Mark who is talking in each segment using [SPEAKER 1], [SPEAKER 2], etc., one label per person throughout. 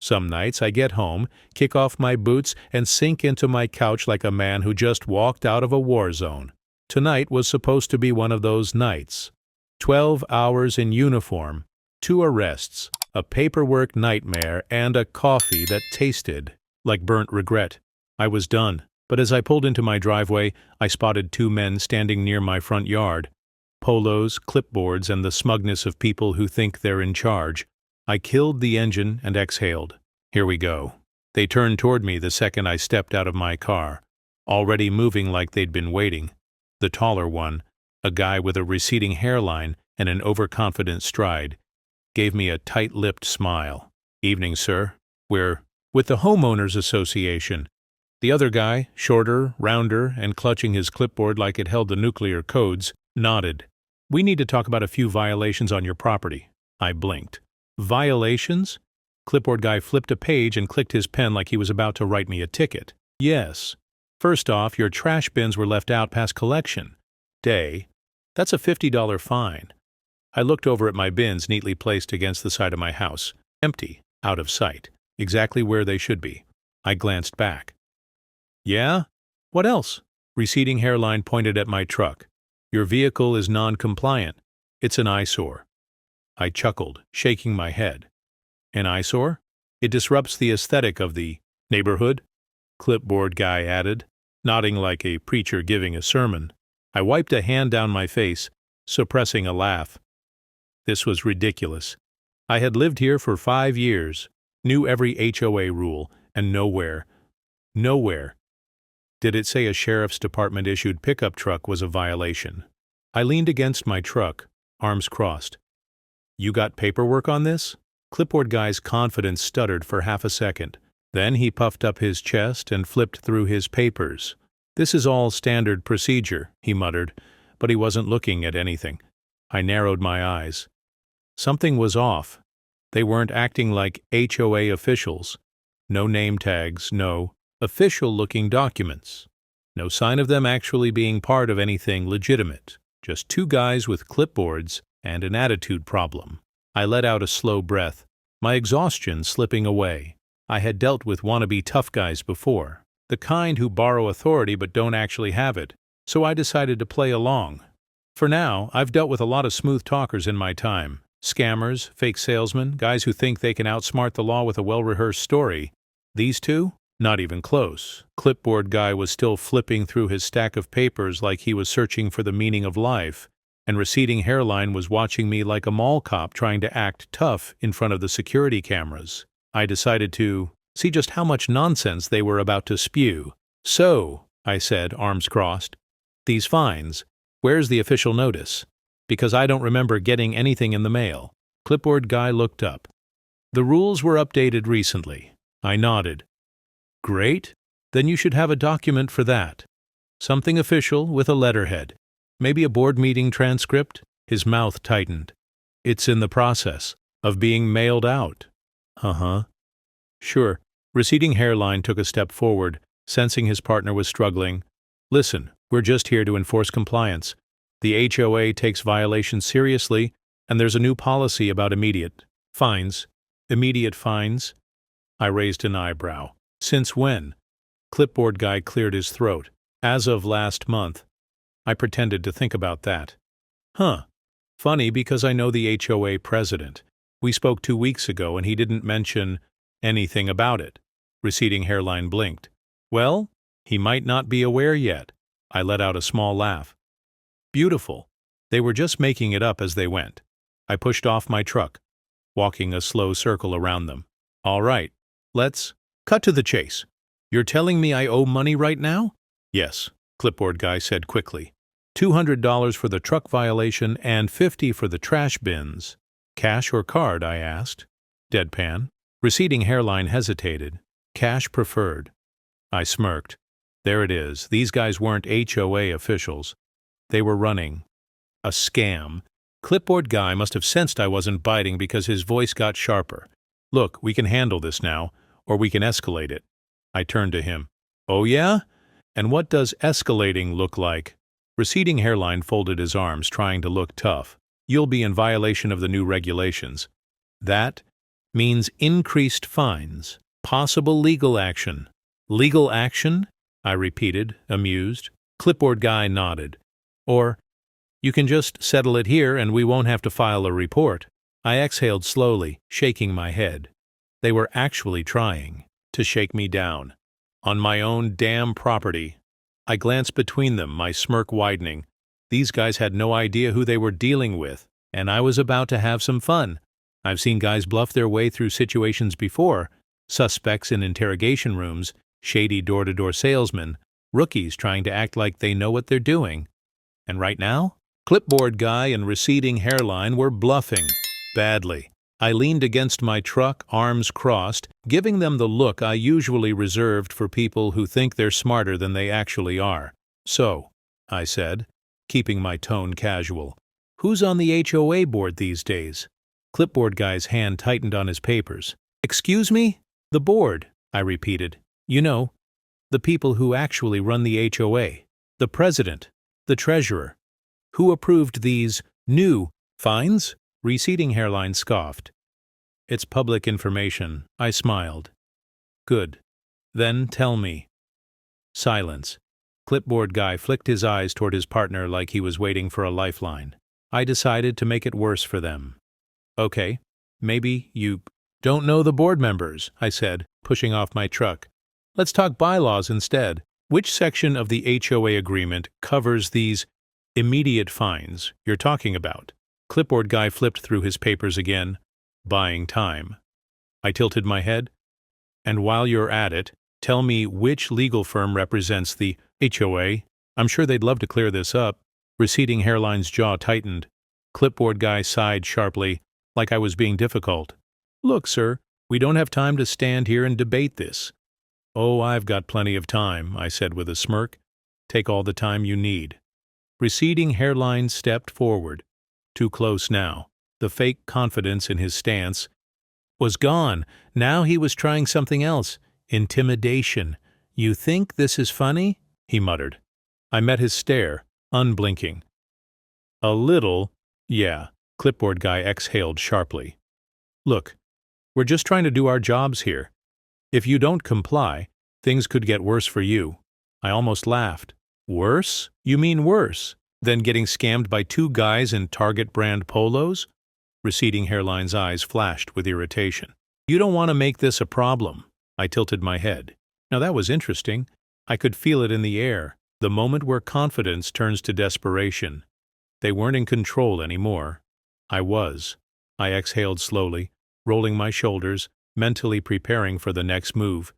[SPEAKER 1] Some nights I get home, kick off my boots, and sink into my couch like a man who just walked out of a war zone. Tonight was supposed to be one of those nights. 12 hours in uniform, 2 arrests, a paperwork nightmare, and a coffee that tasted like burnt regret. I was done, but as I pulled into my driveway, I spotted 2 men standing near my front yard. Polos, clipboards, and the smugness of people who think they're in charge. I killed the engine and exhaled. Here we go. They turned toward me the second I stepped out of my car, already moving like they'd been waiting. The taller one, a guy with a receding hairline and an overconfident stride, gave me a tight-lipped smile. "Evening, sir. We're with the Homeowners Association." The other guy, shorter, rounder, and clutching his clipboard like it held the nuclear codes, nodded. "We need to talk about a few violations on your property." I blinked. "Violations?" Clipboard guy flipped a page and clicked his pen like he was about to write me a ticket. "Yes. First off, your trash bins were left out past collection day. That's a $50 fine." I looked over at my bins neatly placed against the side of my house. Empty, out of sight, exactly where they should be. I glanced back. "Yeah? What else?" Receding hairline pointed at my truck. "Your vehicle is non-compliant. It's an eyesore." I chuckled, shaking my head. "An eyesore? It disrupts the aesthetic of the neighborhood," clipboard guy added, nodding like a preacher giving a sermon. I wiped a hand down my face, suppressing a laugh. This was ridiculous. I had lived here for 5 years, knew every HOA rule, and nowhere did it say a sheriff's department-issued pickup truck was a violation. I leaned against my truck, arms crossed. "You got paperwork on this?" Clipboard guy's confidence stuttered for half a second. Then he puffed up his chest and flipped through his papers. "This is all standard procedure," he muttered, but he wasn't looking at anything. I narrowed my eyes. Something was off. They weren't acting like HOA officials. No name tags, no official-looking documents. No sign of them actually being part of anything legitimate. Just 2 guys with clipboards and an attitude problem. I let out a slow breath, my exhaustion slipping away. I had dealt with wannabe tough guys before, the kind who borrow authority but don't actually have it, so I decided to play along. For now, I've dealt with a lot of smooth talkers in my time. Scammers, fake salesmen, guys who think they can outsmart the law with a well-rehearsed story. These 2? Not even close. Clipboard guy was still flipping through his stack of papers like he was searching for the meaning of life, and receding hairline was watching me like a mall cop trying to act tough in front of the security cameras. I decided to see just how much nonsense they were about to spew. "So," I said, arms crossed, "these fines, where's the official notice? Because I don't remember getting anything in the mail." Clipboard guy looked up. "The rules were updated recently." I nodded. "Great. Then you should have a document for that. Something official with a letterhead. Maybe a board meeting transcript?" His mouth tightened. "It's in the process of being mailed out." "Uh-huh. Sure." Receding hairline took a step forward, sensing his partner was struggling. "Listen, we're just here to enforce compliance. The HOA takes violations seriously, and there's a new policy about immediate fines." "Immediate fines?" I raised an eyebrow. "Since when?" Clipboard guy cleared his throat. "As of last month." I pretended to think about that. "Huh. Funny because I know the HOA president. We spoke 2 weeks ago and he didn't mention anything about it." Receding hairline blinked. "Well, he might not be aware yet." I let out a small laugh. "Beautiful. They were just making it up as they went." I pushed off my truck, walking a slow circle around them. "All right, let's cut to the chase. You're telling me I owe money right now?" "Yes," clipboard guy said quickly. $200 for the truck violation and $50 for the trash bins. "Cash or card?" I asked. Deadpan. Receding hairline hesitated. "Cash preferred." I smirked. There it is. These guys weren't HOA officials. They were running a scam. Clipboard guy must have sensed I wasn't biting because his voice got sharper. "Look, we can handle this now, or we can escalate it." I turned to him. "Oh yeah? And what does escalating look like?" Receding hairline folded his arms, trying to look tough. "You'll be in violation of the new regulations." "That means increased fines, possible legal action. Legal action? I repeated, amused. Clipboard guy nodded. Or, you can just settle it here and we won't have to file a report. I exhaled slowly, shaking my head. They were actually trying to shake me down. On my own damn property. I glanced between them, my smirk widening. These guys had no idea who they were dealing with, and I was about to have some fun. I've seen guys bluff their way through situations before. Suspects in interrogation rooms, shady door-to-door salesmen, rookies trying to act like they know what they're doing. And right now, clipboard guy and receding hairline were bluffing. Badly. I leaned against my truck, arms crossed, giving them the look I usually reserved for people who think they're smarter than they actually are. So, I said, keeping my tone casual, who's on the HOA board these days? Clipboard guy's hand tightened on his papers. Excuse me? The board, I repeated. You know, the people who actually run the HOA. The president. The treasurer. Who approved these new fines? Receding hairline scoffed. It's public information, I smiled. Good. Then tell me. Silence. Clipboard guy flicked his eyes toward his partner like he was waiting for a lifeline. I decided to make it worse for them. Okay, maybe you don't know the board members, I said, pushing off my truck. Let's talk bylaws instead. Which section of the HOA agreement covers these immediate fines you're talking about? Clipboard guy flipped through his papers again, buying time. I tilted my head. And while you're at it, tell me which legal firm represents the HOA. I'm sure they'd love to clear this up. Receding hairline's jaw tightened. Clipboard guy sighed sharply, like I was being difficult. Look, sir, we don't have time to stand here and debate this. Oh, I've got plenty of time, I said with a smirk. Take all the time you need. Receding hairline stepped forward. Too close now. The fake confidence in his stance was gone. Now he was trying something else. Intimidation. You think this is funny? He muttered. I met his stare, unblinking. A little, yeah, clipboard guy exhaled sharply. Look, we're just trying to do our jobs here. If you don't comply, things could get worse for you. I almost laughed. Worse? You mean worse than getting scammed by two guys in Target brand polos? Receding hairline's eyes flashed with irritation. You don't want to make this a problem. I tilted my head. Now that was interesting. I could feel it in the air, the moment where confidence turns to desperation. They weren't in control anymore. I was. I exhaled slowly, rolling my shoulders, mentally preparing for the next move.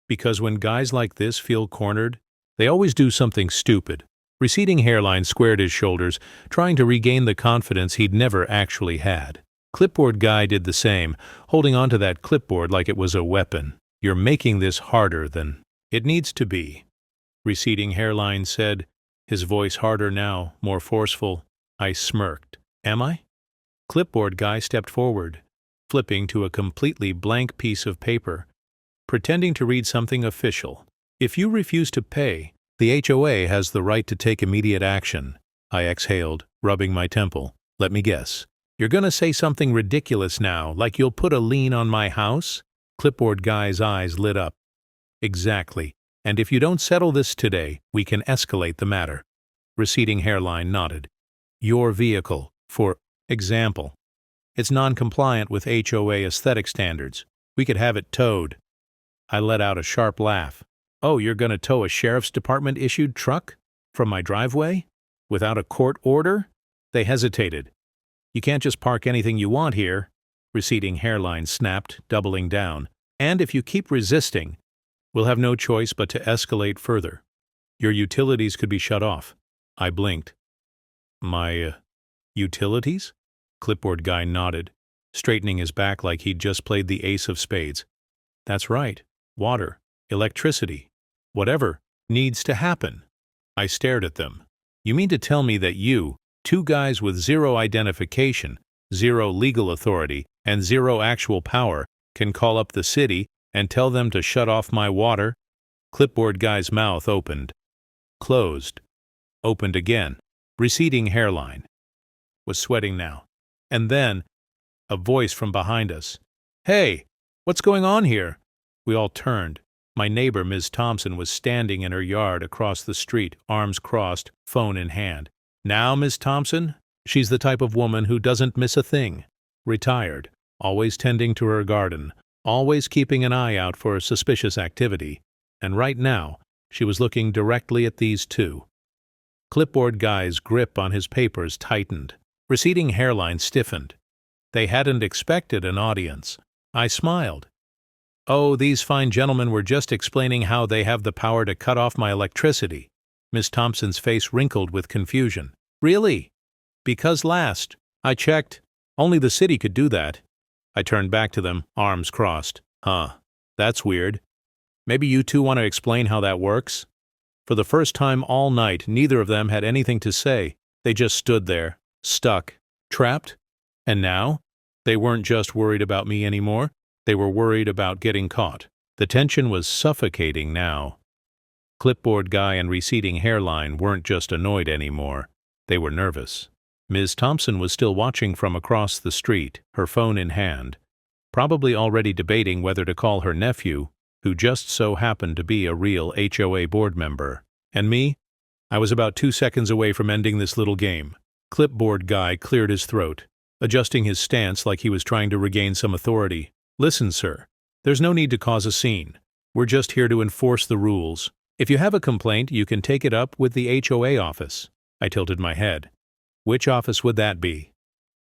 [SPEAKER 1] Because when guys like this feel cornered, they always do something stupid. Receding hairline squared his shoulders, trying to regain the confidence he'd never actually had. Clipboard guy did the same, holding onto that clipboard like it was a weapon. You're making this harder than it needs to be. Receding hairline said, his voice harder now, more forceful. I smirked. Am I? Clipboard guy stepped forward, flipping to a completely blank piece of paper, pretending to read something official. If you refuse to pay, the HOA has the right to take immediate action. I exhaled, rubbing my temple. Let me guess. You're gonna say something ridiculous now, like you'll put a lien on my house? Clipboard guy's eyes lit up. Exactly. And if you don't settle this today, we can escalate the matter. Receding hairline nodded. Your vehicle, for example. It's non-compliant with HOA aesthetic standards. We could have it towed. I let out a sharp laugh. Oh, you're going to tow a sheriff's department-issued truck from my driveway? Without a court order? They hesitated. You can't just park anything you want here. Receding hairline snapped, doubling down. And if you keep resisting, we'll have no choice but to escalate further. Your utilities could be shut off. I blinked. My, utilities? Clipboard guy nodded, straightening his back like he'd just played the ace of spades. That's right. Water, electricity, whatever needs to happen. I stared at them. You mean to tell me that you, two guys with zero identification, zero legal authority, and zero actual power, can call up the city and tell them to shut off my water? Clipboard guy's mouth opened. Closed. Opened again. Receding hairline. Was sweating now. And then, a voice from behind us. Hey, what's going on here? We all turned. My neighbor, Ms. Thompson, was standing in her yard across the street, arms crossed, phone in hand. Now, Ms. Thompson? She's the type of woman who doesn't miss a thing. Retired, always tending to her garden, always keeping an eye out for suspicious activity. And right now, she was looking directly at these two. Clipboard Guy's grip on his papers tightened. Receding hairline stiffened. They hadn't expected an audience. I smiled. Oh, these fine gentlemen were just explaining how they have the power to cut off my electricity. Miss Thompson's face wrinkled with confusion. Really? Because last I checked, only the city could do that. I turned back to them, arms crossed. Huh. That's weird. Maybe you two want to explain how that works? For the first time all night, neither of them had anything to say. They just stood there, stuck, trapped. And now? They weren't just worried about me anymore. They were worried about getting caught. The tension was suffocating now. Clipboard Guy and receding hairline weren't just annoyed anymore. They were nervous. Ms. Thompson was still watching from across the street, her phone in hand, probably already debating whether to call her nephew, who just so happened to be a real HOA board member. And me? I was about 2 seconds away from ending this little game. Clipboard Guy cleared his throat, adjusting his stance like he was trying to regain some authority. Listen, sir, there's no need to cause a scene. We're just here to enforce the rules. If you have a complaint, you can take it up with the HOA office. I tilted my head. Which office would that be?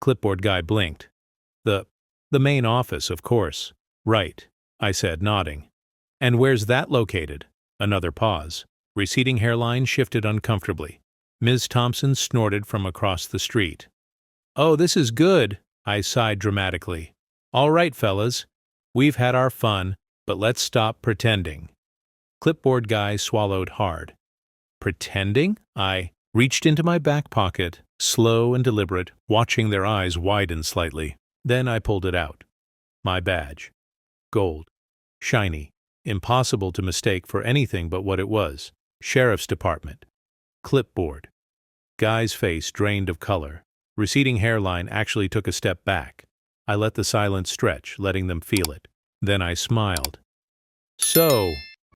[SPEAKER 1] Clipboard Guy blinked. The main office, of course. Right, I said, nodding. And where's that located? Another pause. Receding hairline shifted uncomfortably. Ms. Thompson snorted from across the street. Oh, this is good, I sighed dramatically. All right, fellas, we've had our fun, but let's stop pretending. Clipboard Guy swallowed hard. Pretending? I reached into my back pocket, slow and deliberate, watching their eyes widen slightly. Then I pulled it out. My badge. Gold. Shiny. Impossible to mistake for anything but what it was. Sheriff's Department. Clipboard. Guy's face drained of color. Receding hairline actually took a step back. I let the silence stretch, letting them feel it. Then I smiled. So,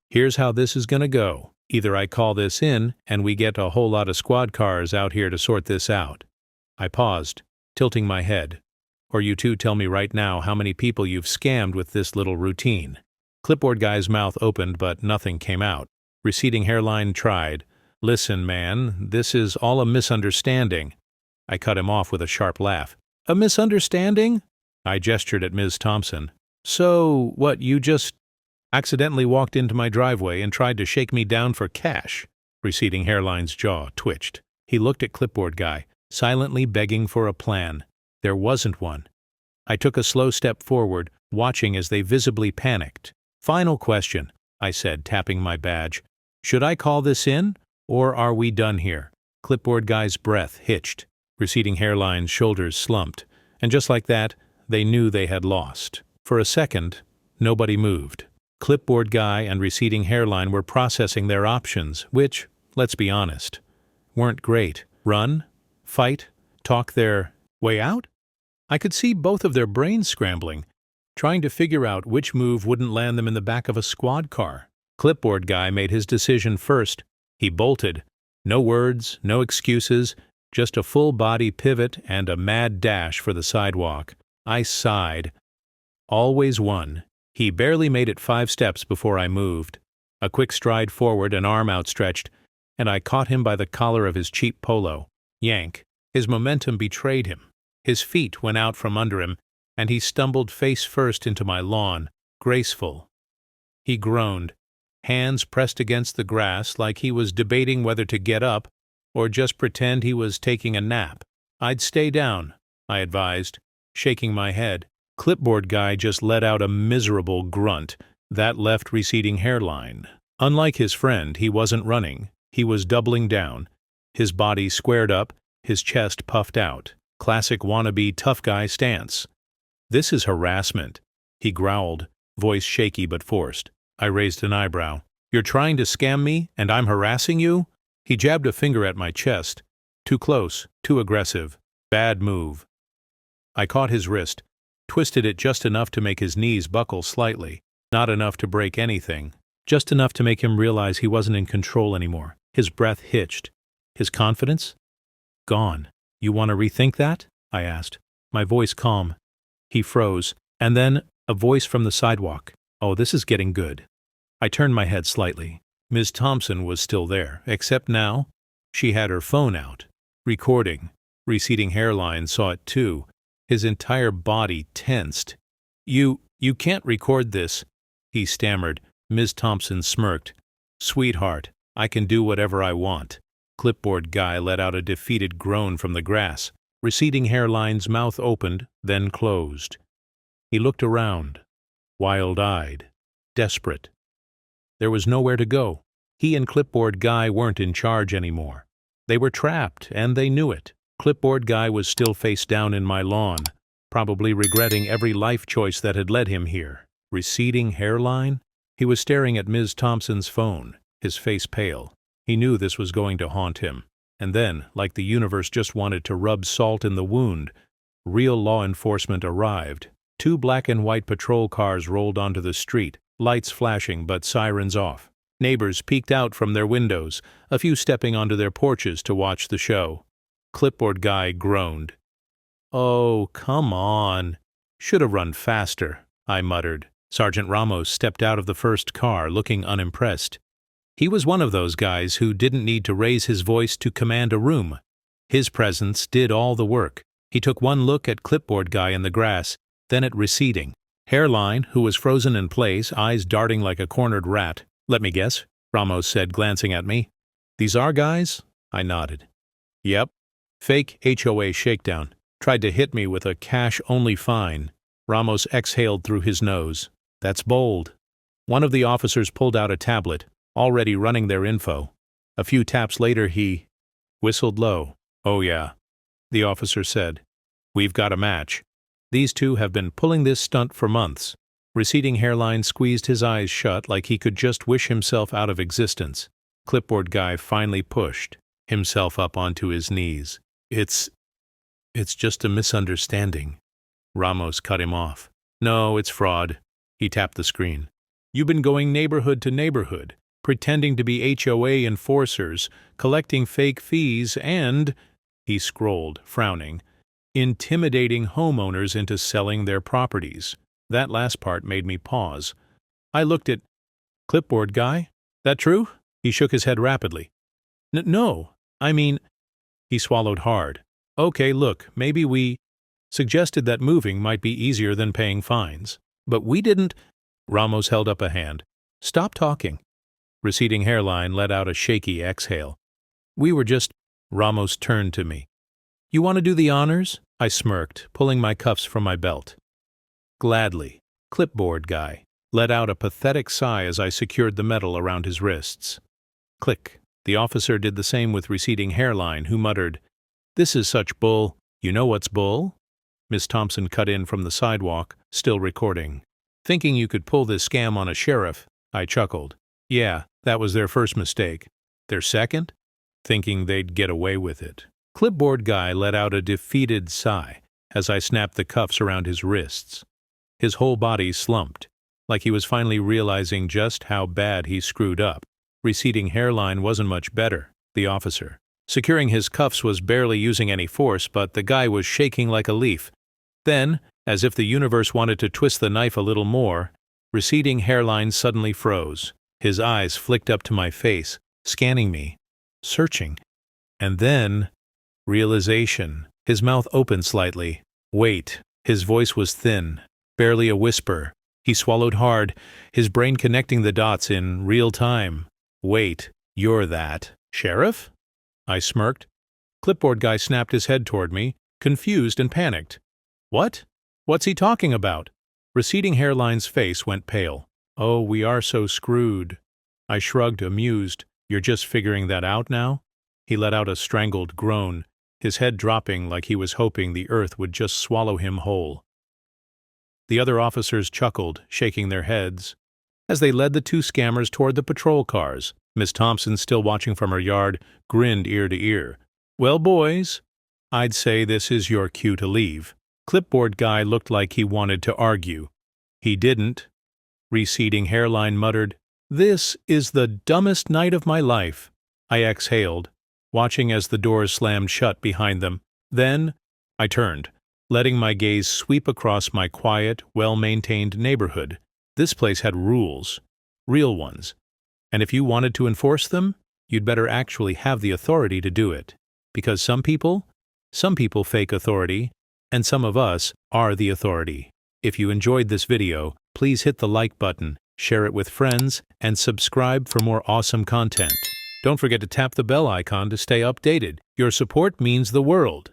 [SPEAKER 1] here's how this is gonna go. Either I call this in, and we get a whole lot of squad cars out here to sort this out. I paused, tilting my head. Or you two tell me right now how many people you've scammed with this little routine. Clipboard Guy's mouth opened, but nothing came out. Receding hairline tried. Listen, man, this is all a misunderstanding. I cut him off with a sharp laugh. A misunderstanding? I gestured at Ms. Thompson. So, what, you just accidentally walked into my driveway and tried to shake me down for cash? Receding hairline's jaw twitched. He looked at Clipboard Guy, silently begging for a plan. There wasn't one. I took a slow step forward, watching as they visibly panicked. Final question, I said, tapping my badge. Should I call this in, or are we done here? Clipboard Guy's breath hitched. Receding hairline's shoulders slumped. And just like that, they knew they had lost. For a second, nobody moved. Clipboard Guy and receding hairline were processing their options, which, let's be honest, weren't great. Run? Fight? Talk their way out? I could see both of their brains scrambling, trying to figure out which move wouldn't land them in the back of a squad car. Clipboard Guy made his decision first. He bolted. No words, no excuses, just a full-body pivot and a mad dash for the sidewalk. I sighed. Always won. He barely made it 5 steps before I moved. A quick stride forward, an arm outstretched, and I caught him by the collar of his cheap polo. Yank. His momentum betrayed him. His feet went out from under him, and he stumbled face first into my lawn, graceful. He groaned, hands pressed against the grass like he was debating whether to get up or just pretend he was taking a nap. I'd stay down, I advised, shaking my head. Clipboard Guy just let out a miserable grunt that left receding hairline. Unlike his friend, he wasn't running. He was doubling down, his body squared up, his chest puffed out. Classic wannabe tough guy stance. This is harassment, he growled, voice shaky but forced. I raised an eyebrow. You're trying to scam me, and I'm harassing you? He jabbed a finger at my chest. Too close, too aggressive. Bad move. I caught his wrist, twisted it just enough to make his knees buckle slightly, not enough to break anything, just enough to make him realize he wasn't in control anymore. His breath hitched. His confidence? Gone. You want to rethink that? I asked, my voice calm. He froze, and then a voice from the sidewalk. Oh, this is getting good. I turned my head slightly. Ms. Thompson was still there, except now she had her phone out, recording. Receding hairline saw it too. His entire body tensed. You can't record this, he stammered. Ms. Thompson smirked. Sweetheart, I can do whatever I want. Clipboard guy let out a defeated groan from the grass. Receding hairline's mouth opened, then closed. He looked around, wild-eyed, desperate. There was nowhere to go. He and Clipboard guy weren't in charge anymore. They were trapped, and they knew it. Clipboard guy was still face down in my lawn, probably regretting every life choice that had led him here. Receding hairline? He was staring at Ms. Thompson's phone, his face pale. He knew this was going to haunt him. And then, like the universe just wanted to rub salt in the wound, real law enforcement arrived. 2 black and white patrol cars rolled onto the street, lights flashing but sirens off. Neighbors peeked out from their windows, a few stepping onto their porches to watch the show. Clipboard guy groaned. Oh, come on. Should have run faster, I muttered. Sergeant Ramos stepped out of the first car, looking unimpressed. He was one of those guys who didn't need to raise his voice to command a room. His presence did all the work. He took one look at Clipboard guy in the grass, then at Receding Hairline, who was frozen in place, eyes darting like a cornered rat. Let me guess, Ramos said, glancing at me. These our guys? I nodded. Yep. Fake HOA shakedown. Tried to hit me with a cash-only fine. Ramos exhaled through his nose. That's bold. One of the officers pulled out a tablet, already running their info. A few taps later he whistled low. Oh yeah, the officer said. We've got a match. These two have been pulling this stunt for months. Receding hairline squeezed his eyes shut like he could just wish himself out of existence. Clipboard guy finally pushed himself up onto his knees. It's just a misunderstanding. Ramos cut him off. No, it's fraud. He tapped the screen. You've been going neighborhood to neighborhood, pretending to be HOA enforcers, collecting fake fees, and, he scrolled, frowning, intimidating homeowners into selling their properties. That last part made me pause. I looked at Clipboard guy. That true? He shook his head rapidly. No, I mean, he swallowed hard. Okay, look, maybe we suggested that moving might be easier than paying fines. But we didn't. Ramos held up a hand. Stop talking. Receding hairline let out a shaky exhale. We were just. Ramos turned to me. You want to do the honors? I smirked, pulling my cuffs from my belt. Gladly. Clipboard guy let out a pathetic sigh as I secured the metal around his wrists. Click. The officer did the same with receding hairline, who muttered, This is such bull. You know what's bull? Miss Thompson cut in from the sidewalk, still recording. Thinking you could pull this scam on a sheriff, I chuckled. Yeah, that was their first mistake. Their second? Thinking they'd get away with it. Clipboard guy let out a defeated sigh as I snapped the cuffs around his wrists. His whole body slumped, like he was finally realizing just how bad he screwed up. Receding hairline wasn't much better, the officer. Securing his cuffs was barely using any force, but the guy was shaking like a leaf. Then, as if the universe wanted to twist the knife a little more, receding hairline suddenly froze. His eyes flicked up to my face, scanning me, searching. And then, realization. His mouth opened slightly. Wait. His voice was thin, barely a whisper. He swallowed hard, his brain connecting the dots in real time. Wait, you're that sheriff? I smirked. Clipboard guy snapped his head toward me, confused and panicked. What? What's he talking about? Receding hairline's face went pale. Oh, we are so screwed. I shrugged, amused. You're just figuring that out now? He let out a strangled groan, his head dropping like he was hoping the earth would just swallow him whole. The other officers chuckled, shaking their heads, as they led the two scammers toward the patrol cars. Miss Thompson, still watching from her yard, grinned ear to ear. Well, boys, I'd say this is your cue to leave. Clipboard guy looked like he wanted to argue. He didn't. Receding hairline muttered, "This is the dumbest night of my life." I exhaled, watching as the doors slammed shut behind them. Then I turned, letting my gaze sweep across my quiet, well-maintained neighborhood. This place had rules, real ones, and if you wanted to enforce them, you'd better actually have the authority to do it. Because some people fake authority, and some of us are the authority. If you enjoyed this video, please hit the like button, share it with friends, and subscribe for more awesome content. Don't forget to tap the bell icon to stay updated. Your support means the world.